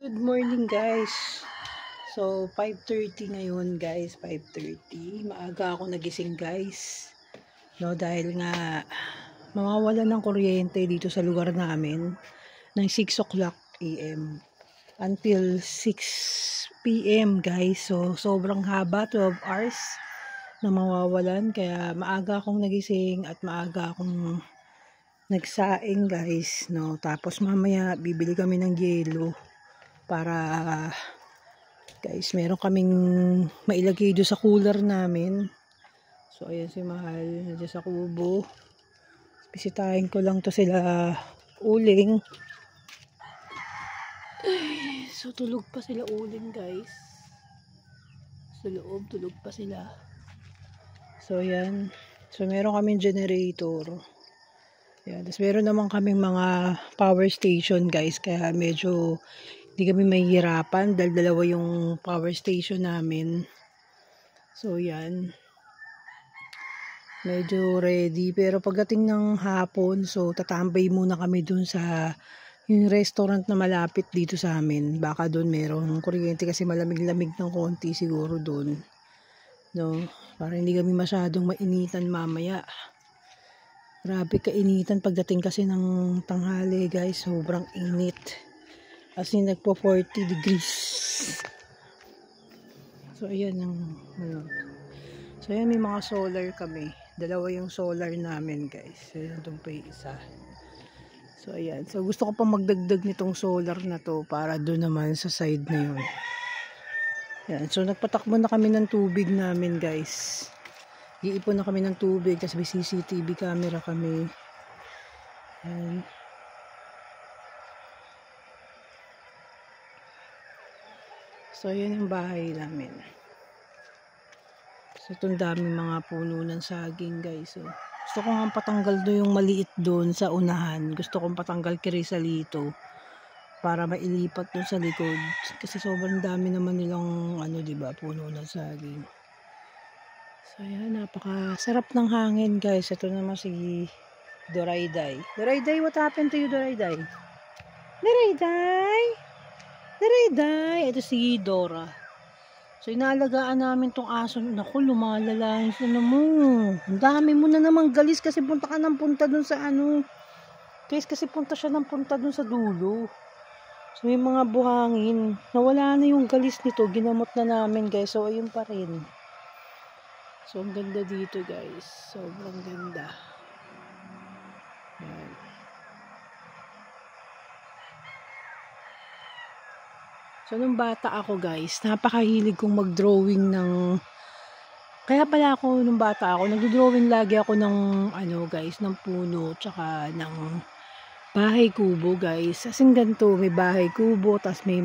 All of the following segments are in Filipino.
Good morning guys. So 5:30 ngayon guys, 5:30. Maaga ako nagising guys. No, dahil nga mawawalan ng kuryente dito sa lugar namin ng 6 o'clock AM until 6 PM guys. So sobrang haba, 12 hours na mawawalan, kaya maaga akong nagising at maaga akong nagsaing guys, no. Tapos mamaya bibili kami ng yelo para guys, meron kaming mailagay doon sa cooler namin. So ayan si Mahal nandiyan sa kubo. Bisitahin ko lang to sila uling. Ay, so tulog pa sila uling guys. Sa loob tulog pa sila. So ayan. So meron kaming generator. Ayan. Tapos meron naman kaming mga power station guys, kaya medyo hindi kami mahihirapan dahil dalawa yung power station namin. So yan, medyo ready. Pero pagdating ng hapon, so tatambay muna kami dun sa yung restaurant na malapit dito sa amin. Baka dun merong kuryente kasi malamig-lamig ng konti siguro dun, no? Para hindi kami masyadong mainitan mamaya. Grabe kainitan pagdating kasi ng tanghali guys, sobrang init. As in nagpo 40 degrees. So ayan ang ano. So ayan, may mga solar kami. Dalawa yung solar namin guys. So doon pa yung isa. So ayan. So gusto ko pa magdagdag nitong solar na to para doon naman sa side na yun. Ayan. So nagpatakbo na kami ng tubig namin guys. Iipon na kami ng tubig. Tapos may CCTV camera kami. Ayan. So, yan yung bahay namin. So, itong daming mga puno ng saging, guys. So, gusto ko nga patanggal doon yung maliit doon sa unahan. Gusto kong patanggal kirisalito para mailipat doon sa likod. Kasi sobrang dami naman nilang, ano, diba, puno ng saging. So, yan, napakasarap ng hangin, guys. Ito naman si Dorayday. Dorayday, what happened to you, Dorayday? Dorayday! Dorayday! Ito si Dora. So, inaalagaan namin tong aso. Naku, lumalala yung ano mo. Ang dami mo na naman galis kasi punta ka ng punta dun sa ano. Kasi punta siya ng punta dun sa dulo. So, may mga buhangin. Nawala na yung galis nito. Ginamot na namin, guys. So, ayun pa rin. So, ang ganda dito, guys. Sobrang ganda. Ayan. So, nung bata ako guys, napakahilig kong mag-drawing ng... Kaya pala ako, nung bata ako, nag-drawing lagi ako ng, ano guys, ng puno, tsaka ng bahay kubo guys. As in ganito, may bahay kubo, tas may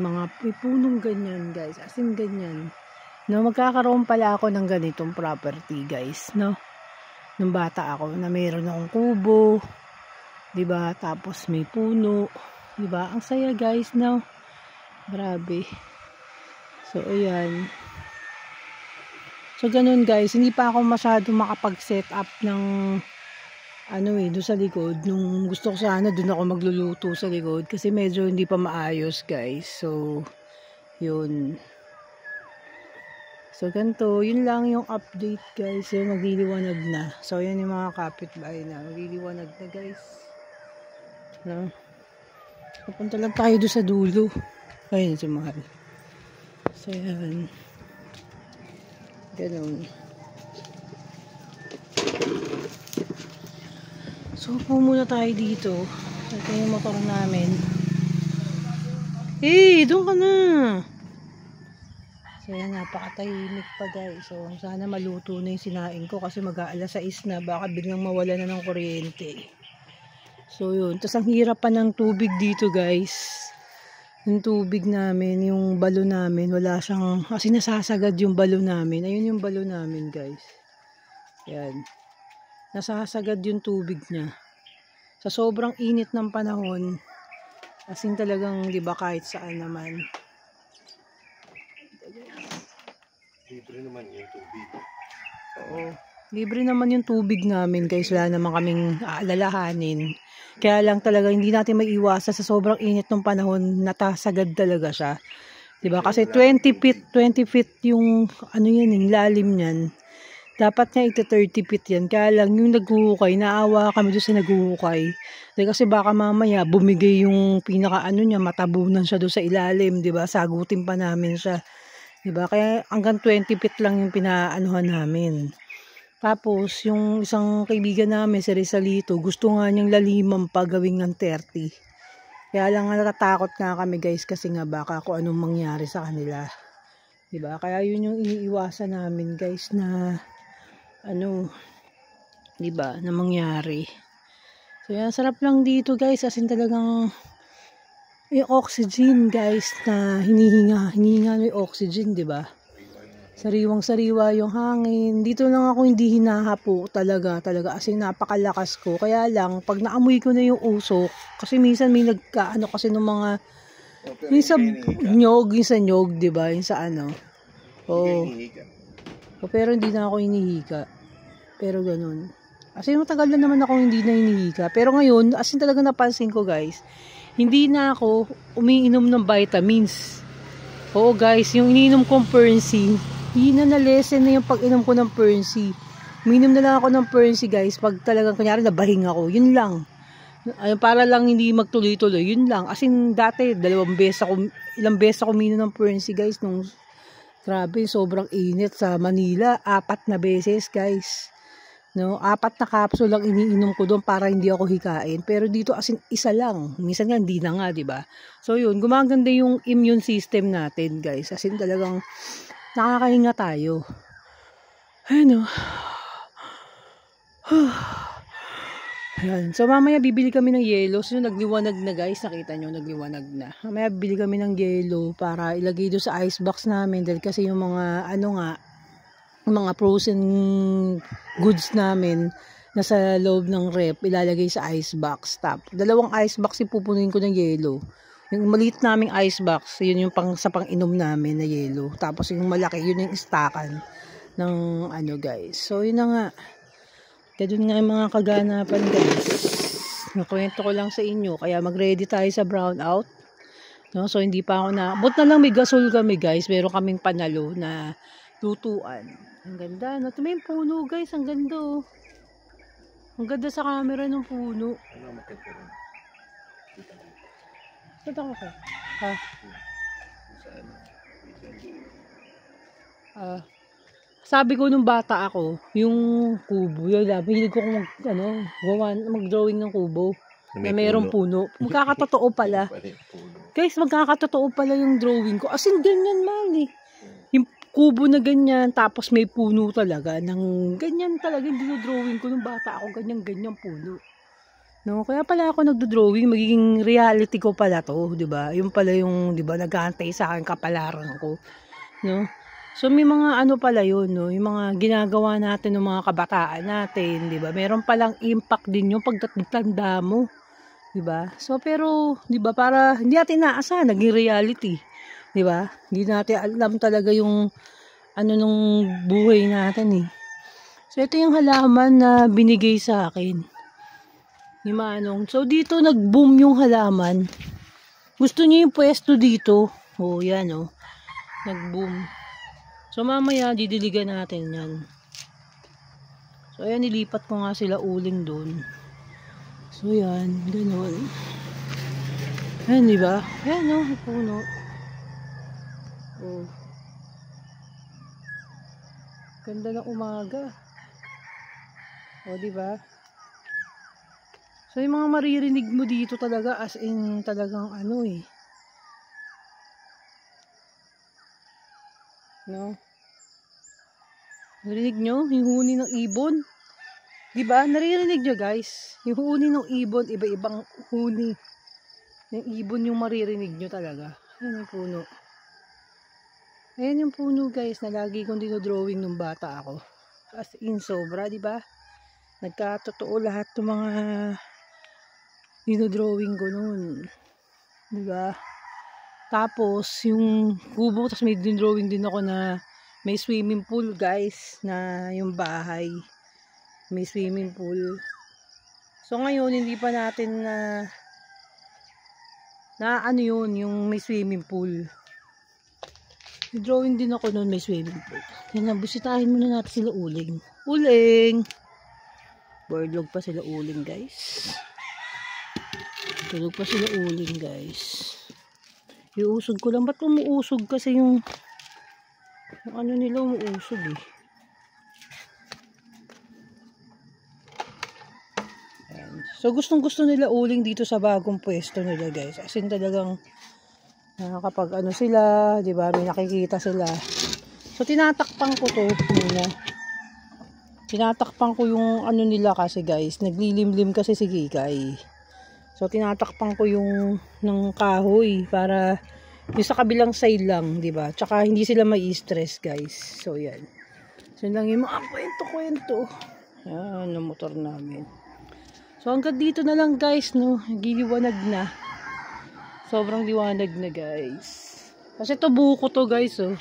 punong ganyan guys. As in ganyan. No, magkakaroon pala ako ng ganitong property guys, no? Nung bata ako, na mayroon akong kubo, diba? Tapos may puno, diba? Ang saya guys, no? Grabe. So, ayan. So, ganun guys. Hindi pa ako masyadong makapag-set up ng ano doon sa likod. Nung gusto ko sana, doon ako magluluto sa likod. Kasi medyo hindi pa maayos guys. So, yun. So, ganito. Yun lang yung update guys. Yun, magliliwanag na. So, yan yung mga kapitbahay na. Magliliwanag na guys. No? Pupunta lang tayo doon sa dulo. Ayun si Mahal. So, yan. Ganun. So, upo muna tayo dito. Ito yung motor namin. Hey, doon ka na! So, yan. Napakatahimik pa guys. So, sana maluto na yung sinaing ko kasi mag-aalas 6 na. Baka biglang mawala na ng kuryente. So, yun. Tapos, ang hirap pa ng tubig dito guys. Yung tubig namin, yung balo namin, wala siyang, kasi nasasagad yung balo namin. Ayun yung balo namin guys. Yan. Nasasagad yung tubig niya. Sa sobrang init ng panahon, as in talagang, di ba, kahit saan naman. Libre naman yung tubig. Oo. Libre naman yung tubig namin guys, wala naman kaming aalalahanin. Kaya lang talaga hindi natin maiiwasan sa sobrang init ng panahon, natasagad talaga siya. 'Di ba? Kasi 20 feet yung ano yan, yung lalim niyan. Dapat nga ito 30 feet yan. Kaya lang yung naghuhukay, naawa kami doon sa naghuhukay. Kasi baka mamaya bumigay yung pinaka ano niya, matabunan siya doon sa ilalim, 'di ba? Sagutin pa namin siya. 'Di ba? Kaya hanggang 20 feet lang yung pinaanuhan namin. Tapos, yung isang kaibigan namin, si Rizalito, gusto nga niyang laliman pa gawing ng 30. Kaya lang natatakot nga kami guys kasi nga baka kung anong mangyari sa kanila. Diba? Kaya yun yung iniiwasan namin guys na ano, diba, na mangyari. So yan, sarap lang dito guys. As in talagang yung oxygen guys na hinihinga yung oxygen, diba? Sariwang-sariwa yung hangin. Dito lang ako hindi hinahapo talaga as in napakalakas ko. Kaya lang pag naamoy ko na yung usok, kasi minsan may nagkaano kasi ng mga yung sa nyog, 'di ba? Yung sa ano. Oh. Pero hindi na ako hinihika. Pero ganun. As in matagal na naman ako hindi na hinihika. Pero ngayon, as in talaga napansin ko guys, hindi na ako umiinom ng vitamins. Oo guys, yung iniinom kong Percy, hindi na na-lessen na yung pag-inom ko ng Percy. Umiinom na lang ako ng Percy guys pag talagang kunyari nabahing ako. Yun lang. Para lang hindi magtuloy-tuloy. Yun lang. As in dati, ilang beses ako umiinom ng Percy guys. Nung grabe, sobrang init sa Manila. 4 na beses guys. No, 4 na capsule lang iniinom ko doon para hindi ako hikain. Pero dito as in isa lang. Minsan nga hindi na nga, 'di ba? So yun, gumaganda yung immune system natin, guys. As in talagang nakakahinga tayo. Ano? Ayan. So mamaya bibili kami ng yelo. So nagliwanag na guys, nakita nyo, nagliwanag na. Mamaya bibili kami ng yelo para ilagay doon sa ice box namin. Dahil kasi yung mga ano nga, mga frozen goods namin nasa loob ng rep, ilalagay sa ice box. Tapos, 2 ice box ipupunuin ko ng yelo. Yung maliit naming ice box, yun yung sa pang-inom namin na yelo. Tapos yung malaki, yun yung stockan ng ano guys. So yun na nga. Ganun nga yung mga kaganapan guys. Nakwento ko lang sa inyo. Kaya mag-ready tayo sa brownout. No? So hindi pa ako na, but na lang may gasol kami guys. Meron kaming panalo na tutuan. Ang ganda. No? Ito may puno guys. Ang ganda oh. Ang ganda sa camera ng puno. Saan ako ka? Sabi ko nung bata ako, yung kubo, yun lang. Hilig ko mag-drawing ng kubo. Na mayroong puno. Magkakatotoo pala. Guys, magkakatotoo pala yung drawing ko. As in, ganyan man eh. Yung kubo na ganyan, tapos may puno talaga. Ng ganyan talaga yung dinodrawing ko nung bata ako. Ganyan puno. No, kaya pala ako nagdo-drawing, magiging reality ko pala to, 'di ba? Yung pala yung, 'di ba, nag-aantay sa akin kapalaran ko, no? So may mga ano pala 'yun, no? Yung mga ginagawa natin ng mga kabataan natin, 'di ba? Meron palang impact din yung pagtatanda mo, 'di ba? So pero, 'di ba, para hindi natin inaasahan naging reality, 'di ba? Hindi natin alam talaga yung ano nung buhay natin eh. So ito yung halaman na binigay sa akin ni Manong. So dito nag-boom yung halaman. Gusto niya yung pwesto dito. Oh, yan oh. Nag-boom. So mamaya didiligan natin yan. So ayan, nilipat ko nga sila uling doon. So yan, ganoon. Ayan, di ba? Ayan oh, puno. Oh. Ganda ng umaga. Oh, di ba? So yung mga maririnig mo dito talaga as in talagang ano eh. No? Narinig nyo? Yung huni ng ibon? Diba? Naririnig nyo guys? Yung huni ng ibon, iba-ibang huni. Yung ibon yung maririnig nyo talaga. Ayan yung puno. Ayan yung puno guys na lagi kong dinodrawing nung bata ako. As in sobra, diba? Nagkatotoo lahat ng mga dinodrawing ko noon. Diba? Tapos, yung kubo, tapos may dinodrawing din ako na may swimming pool, guys, na yung bahay. May swimming pool. So ngayon, hindi pa natin na ano yun, yung may swimming pool. Drawing din ako noon may swimming pool. Yan na, busitahin muna natin sila uling. Uling! Birdlog pa sila uling, guys. Tulog pa sila uling, guys. Iusog ko lang. Ba't umuusog? Kasi yung ano nila umuusog eh. Ayan. So gustong gusto nila uling dito sa bagong pwesto nila, guys. As in talagang kapag ano sila, di ba, may nakikita sila. So tinatakpan ko to muna. Tinatakpan ko yung ano nila kasi, guys. Naglilimlim kasi si Kikay. So tinatakpan ko yung ng kahoy para yung sa kabilang side lang, di ba? Tsaka hindi sila mai-stress, guys. So yan. So lang yung mga kwento-kwento. Yan, ang motor namin. So hanggang dito na lang, guys, no. Giliwanag na. Sobrang liwanag na, guys. Kasi to buko to, guys, oh.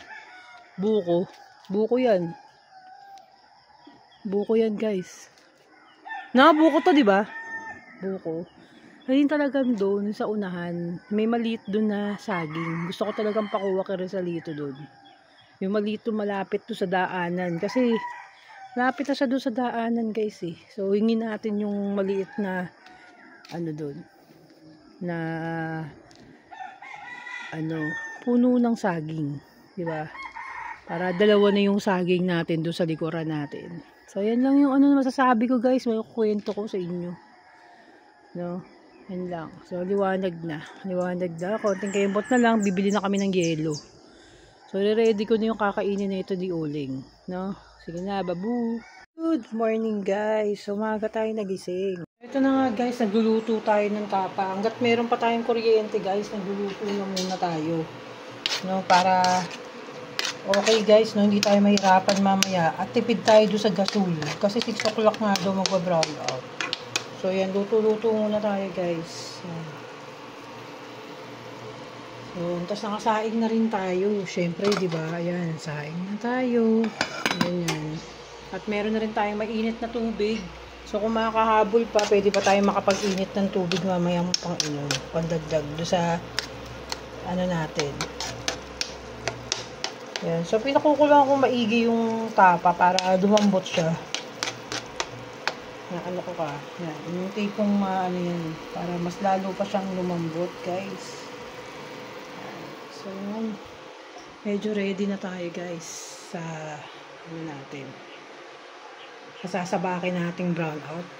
Buko. Buko yan. Buko yan, guys. Buko to, di ba? Buko. Ayun talagang doon sa unahan, may maliit doon na saging. Gusto ko talagang pakuha kay Rizalito doon. Yung maliit doon malapit doon sa daanan. Kasi malapit na siya doon sa daanan, guys eh. So hingin natin yung maliit na ano doon. Na ano, puno ng saging. Diba? Para dalawa na yung saging natin doon sa likuran natin. So yan lang yung ano masasabi ko, guys. May kwento ko sa inyo. No? Yan lang. So, liwanag na. Liwanag na. Konting kayambot na lang. Bibili na kami ng yelo. So, ready ko na yung kakainin na ito di uling. No? Sige na, babu. Good morning, guys. Umaga tayo nagising. Ito na nga, guys. Nagluluto tayo ng tapa. Hanggat meron pa tayong kuryente, guys, nagluluto na muna tayo. No? Para okay, guys. No? Hindi tayo mahirapan mamaya. At tipid tayo doon sa gasol. Kasi 6 o'clock nga daw magpa-brown out. So, yan, luto-luto muna tayo, guys. Yan. So, tapos nakasaing na rin tayo. Siyempre, di ba? Ayan, saing na tayo. Ayan. At meron na rin tayong mainit na tubig. So, kung makakahabol pa, pwede pa tayo makapag-init ng tubig mamaya pang inom. Pandagdag do sa ano natin. Ayan. So, pinakukulang ko maigi yung tapa para lumambot siya. Ano ko ka. Yan. Yung tipong ano yan. Para mas lalo pa siyang lumambot, guys. So, medyo ready na tayo, guys. Sa ano natin. Sasabakin nating brown out.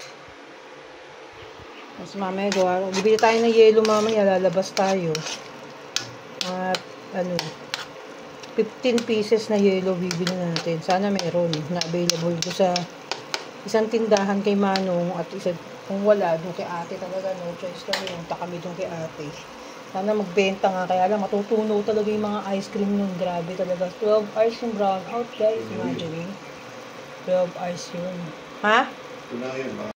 Tapos mamaya gawa. Bibili tayo ng yelo mamaya. Lalabas tayo. At ano 15 pieces na yelo bibili natin. Sana meron na available ko sa isang tindahan kay Manong at isa kung wala doon kay ate talaga, no choice kami, punta kami doon kay ate. Sana magbenta nga, kaya lang matutunaw talaga yung mga ice cream nun. Grabe talaga. 12 hours yung brown out, guys. Imagine. 12 hours yun. Ha?